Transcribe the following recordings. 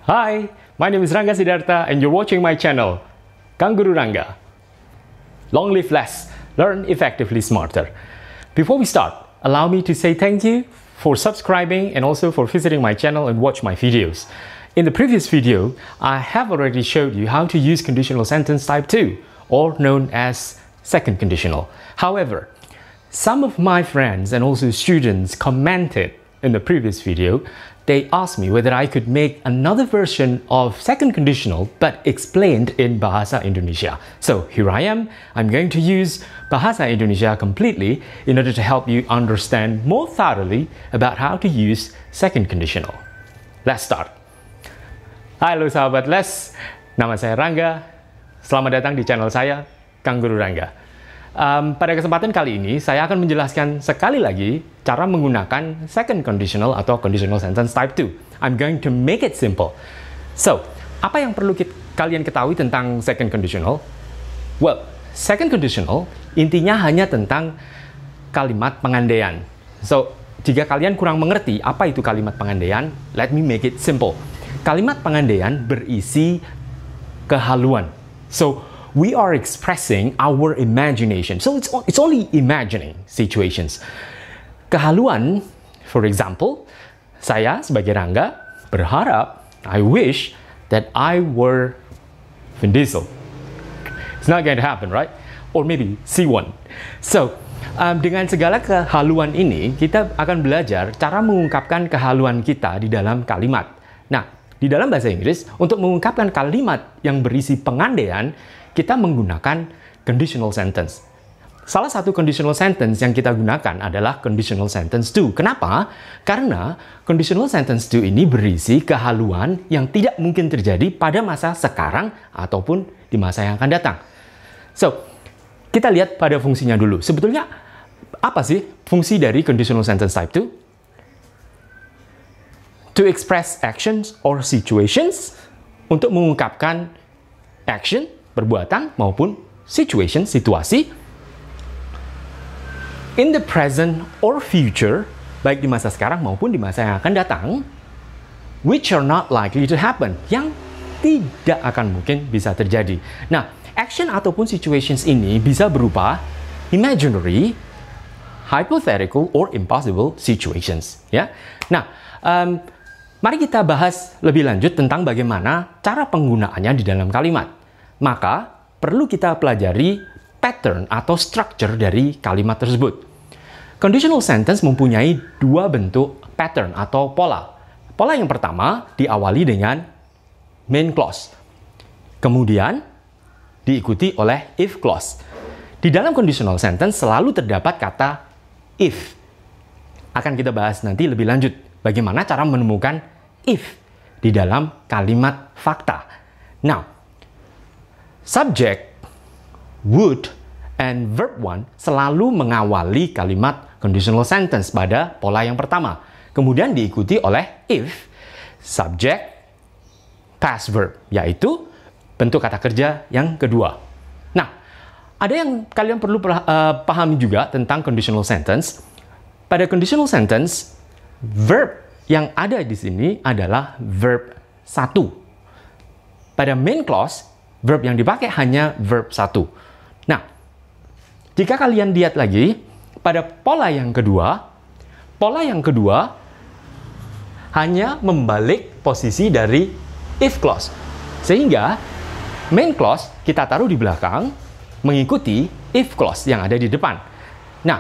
Hi, my name is Rangga Siddhartha and you're watching my channel, Kang Guru Rangga. Long live less, learn effectively smarter. Before we start, allow me to say thank you for subscribing and also for visiting my channel and watch my videos. In the previous video, I have already showed you how to use conditional sentence type 2, or known as second conditional. However, some of my friends and also students commented in the previous video. They asked me whether I could make another version of second conditional but explained in Bahasa Indonesia. So here I am. I'm going to use Bahasa Indonesia completely in order to help you understand more thoroughly about how to use second conditional. Let's start. Halo sahabat les, nama saya Rangga. Selamat datang di channel saya, Kang Guru Rangga. Pada kesempatan kali ini, saya akan menjelaskan sekali lagi cara menggunakan second conditional atau conditional sentence type 2. I'm going to make it simple. So, apa yang perlu kalian ketahui tentang second conditional? Well, second conditional intinya hanya tentang kalimat pengandaian. So, jika kalian kurang mengerti apa itu kalimat pengandaian, let me make it simple. Kalimat pengandaian berisi kehaluan. So, we are expressing our imagination. So it's only imagining situations. Kehaluan, for example, saya sebagai Rangga berharap, I wish that I were Vin Diesel. It's not going to happen, right? Or maybe C1. So, dengan segala kehaluan ini, kita akan belajar cara mengungkapkan kehaluan kita di dalam kalimat. Nah, di dalam bahasa Inggris, untuk mengungkapkan kalimat yang berisi pengandaian, kita menggunakan conditional sentence. Salah satu conditional sentence yang kita gunakan adalah conditional sentence 2. Kenapa? Karena conditional sentence 2 ini berisi kehaluan yang tidak mungkin terjadi pada masa sekarang ataupun di masa yang akan datang. So, kita lihat pada fungsinya dulu. Sebetulnya, apa sih fungsi dari conditional sentence type 2? To express actions or situations, untuk mengungkapkan action, perbuatan maupun situation, situasi in the present or future, baik di masa sekarang maupun di masa yang akan datang, which are not likely to happen, yang tidak akan mungkin bisa terjadi. Nah, action ataupun situations ini bisa berupa imaginary, hypothetical, or impossible situations. Ya. Nah, mari kita bahas lebih lanjut tentang bagaimana cara penggunaannya di dalam kalimat. Maka, perlu kita pelajari pattern atau structure dari kalimat tersebut. Conditional sentence mempunyai dua bentuk pattern atau pola. Pola yang pertama diawali dengan main clause. Kemudian, diikuti oleh if clause. Di dalam conditional sentence selalu terdapat kata if. Akan kita bahas nanti lebih lanjut bagaimana cara menemukan if di dalam kalimat fakta. Now, subject, would, and verb 1 selalu mengawali kalimat conditional sentence pada pola yang pertama. Kemudian diikuti oleh if, subject, past verb, yaitu bentuk kata kerja yang kedua. Nah, ada yang kalian perlu pahami juga tentang conditional sentence. Pada conditional sentence, verb yang ada di sini adalah verb 1. Pada main clause, verb yang dipakai hanya verb 1. Nah, jika kalian lihat lagi, pada pola yang kedua hanya membalik posisi dari if clause. Sehingga, main clause kita taruh di belakang, mengikuti if clause yang ada di depan. Nah,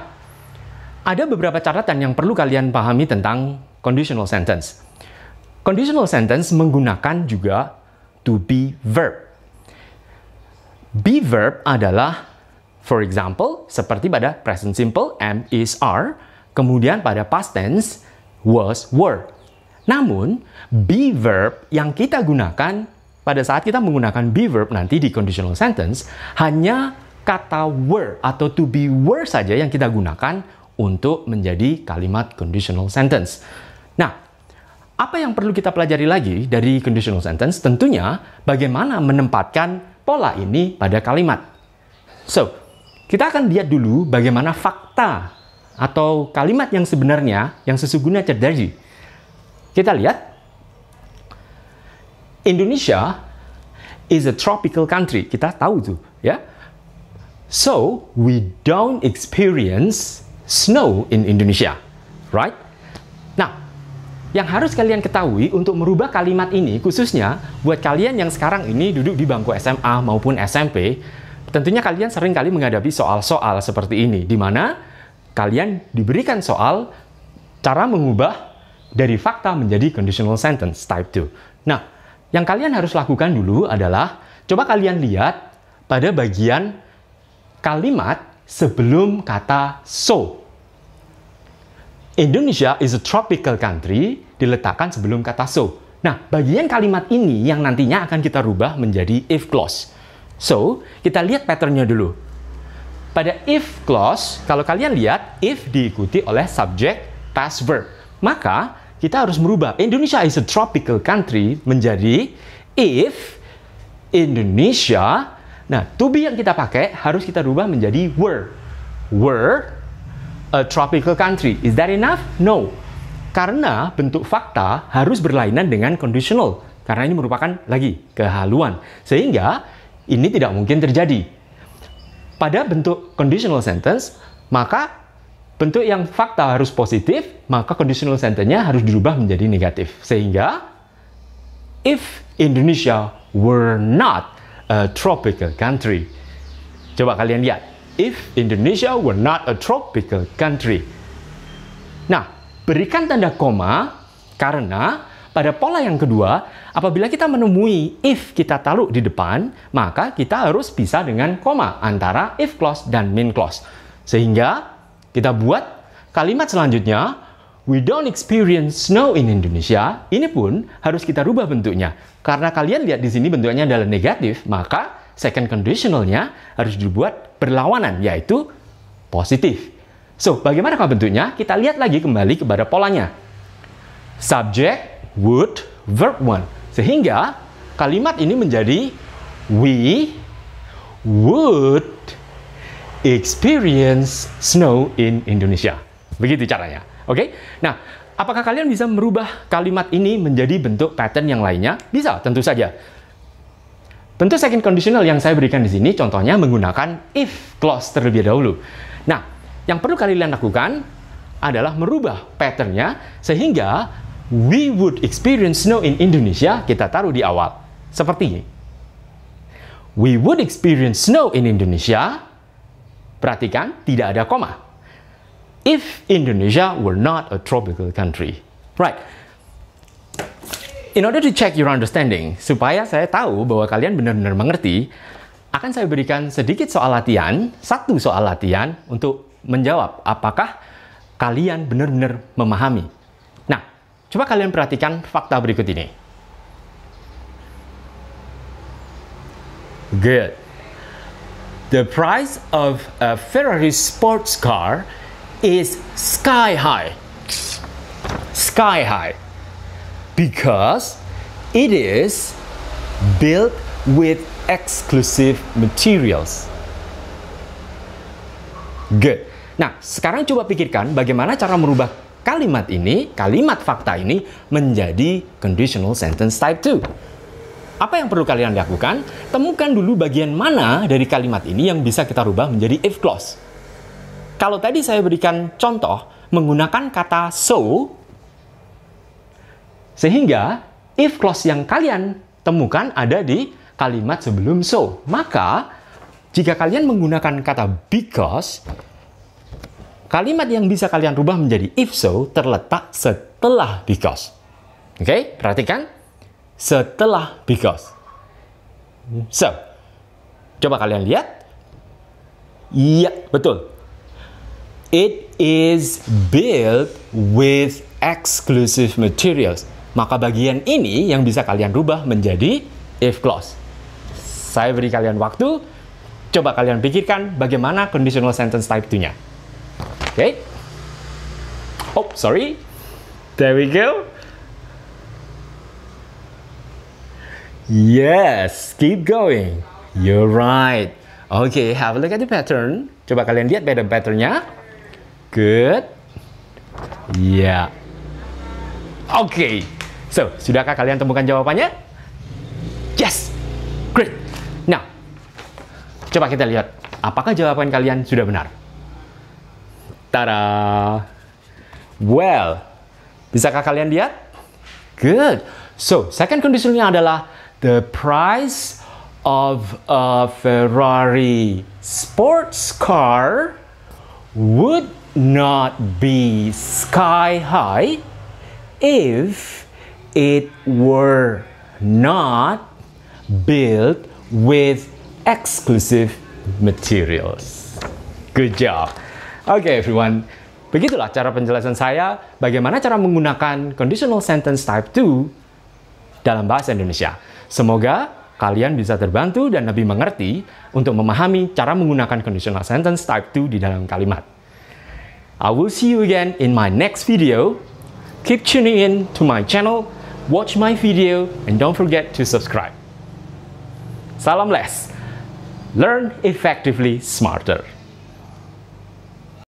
ada beberapa catatan yang perlu kalian pahami tentang conditional sentence. Conditional sentence menggunakan juga to be verb. Be verb adalah, for example, seperti pada present simple, am, is, are, kemudian pada past tense, was, were. Namun, be verb yang kita gunakan pada saat kita menggunakan be verb nanti di conditional sentence, hanya kata were atau to be were saja yang kita gunakan untuk menjadi kalimat conditional sentence. Nah, apa yang perlu kita pelajari lagi dari conditional sentence? Tentunya, bagaimana menempatkan pola ini pada kalimat. So, kita akan lihat dulu bagaimana fakta atau kalimat yang sebenarnya, yang sesungguhnya terjadi. Kita lihat, Indonesia is a tropical country. Kita tahu tuh, ya. So, we don't experience snow in Indonesia, right? Nah, yang harus kalian ketahui untuk merubah kalimat ini, khususnya buat kalian yang sekarang ini duduk di bangku SMA maupun SMP, tentunya kalian sering kali menghadapi soal-soal seperti ini, di mana kalian diberikan soal cara mengubah dari fakta menjadi conditional sentence type 2. Nah, yang kalian harus lakukan dulu adalah, coba kalian lihat pada bagian kalimat sebelum kata so. Indonesia is a tropical country diletakkan sebelum kata so. Nah, bagian kalimat ini yang nantinya akan kita rubah menjadi if clause. So, kita lihat patternnya dulu. Pada if clause, kalau kalian lihat, if diikuti oleh subject past verb. Maka, kita harus merubah Indonesia is a tropical country menjadi if Indonesia. Nah, to be yang kita pakai harus kita rubah menjadi were. Were a tropical country. Is that enough? No. Karena bentuk fakta harus berlainan dengan conditional. Karena ini merupakan lagi kehaluan. Sehingga ini tidak mungkin terjadi. Pada bentuk conditional sentence, maka bentuk yang fakta harus positif, maka conditional sentence-nya harus dirubah menjadi negatif. Sehingga, if Indonesia were not a tropical country. Coba kalian lihat. If Indonesia were not a tropical country. Nah, berikan tanda koma karena pada pola yang kedua, apabila kita menemui if kita taruh di depan, maka kita harus pisah dengan koma antara if clause dan main clause. Sehingga kita buat kalimat selanjutnya, we don't experience snow in Indonesia. Ini pun harus kita rubah bentuknya. Karena kalian lihat di sini bentuknya adalah negatif, maka second conditionalnya harus dibuat berlawanan, yaitu positif. So, bagaimanakah bentuknya? Kita lihat lagi kembali kepada polanya. Subject, would, verb 1. Sehingga kalimat ini menjadi we would experience snow in Indonesia. Begitu caranya. Oke? Nah, apakah kalian bisa merubah kalimat ini menjadi bentuk pattern yang lainnya? Bisa, tentu saja. Bentuk second conditional yang saya berikan di sini contohnya menggunakan if clause terlebih dahulu. Nah, yang perlu kalian lakukan adalah merubah patternnya sehingga we would experience snow in Indonesia kita taruh di awal. Seperti ini. We would experience snow in Indonesia. Perhatikan, tidak ada koma. If Indonesia were not a tropical country. Right. In order to check your understanding, supaya saya tahu bahwa kalian benar-benar mengerti, akan saya berikan sedikit soal latihan, satu soal latihan untuk menjawab apakah kalian benar-benar memahami. Nah, coba kalian perhatikan fakta berikut ini. Good. The price of a Ferrari sports car is sky high. Sky high. Because it is built with exclusive materials. Good. Nah, sekarang coba pikirkan bagaimana cara merubah kalimat ini, kalimat fakta ini, menjadi conditional sentence type 2. Apa yang perlu kalian lakukan? Temukan dulu bagian mana dari kalimat ini yang bisa kita rubah menjadi if clause. Kalau tadi saya berikan contoh menggunakan kata so, sehingga if clause yang kalian temukan ada di kalimat sebelum so. Maka, jika kalian menggunakan kata because, kalimat yang bisa kalian rubah menjadi if so terletak setelah because. Oke, perhatikan. Setelah because. So, coba kalian lihat. Iya, betul. It is built with exclusive materials. Maka bagian ini yang bisa kalian rubah menjadi if clause. Saya beri kalian waktu. Coba kalian pikirkan bagaimana conditional sentence type 2-nya. Oke. Oh, sorry. There we go. Yes, keep going. You're right. Okay, have a look at the pattern. Coba kalian lihat pattern-nya. Good. Yeah. Okay. So, sudahkah kalian temukan jawabannya? Yes! Great! Nah, coba kita lihat, apakah jawaban kalian sudah benar? Tada! Well, bisakah kalian lihat? Good! So, second conditionnya adalah the price of a Ferrari sports car would not be sky high if it were not built with exclusive materials. Good job. Okay, everyone. Begitulah cara penjelasan saya bagaimana cara menggunakan conditional sentence type 2 dalam bahasa Indonesia. Semoga kalian bisa terbantu dan lebih mengerti untuk memahami cara menggunakan conditional sentence type 2 di dalam kalimat. I will see you again in my next video. Keep tuning in to my channel, watch my video, and don't forget to subscribe. Salam les. Learn effectively smarter.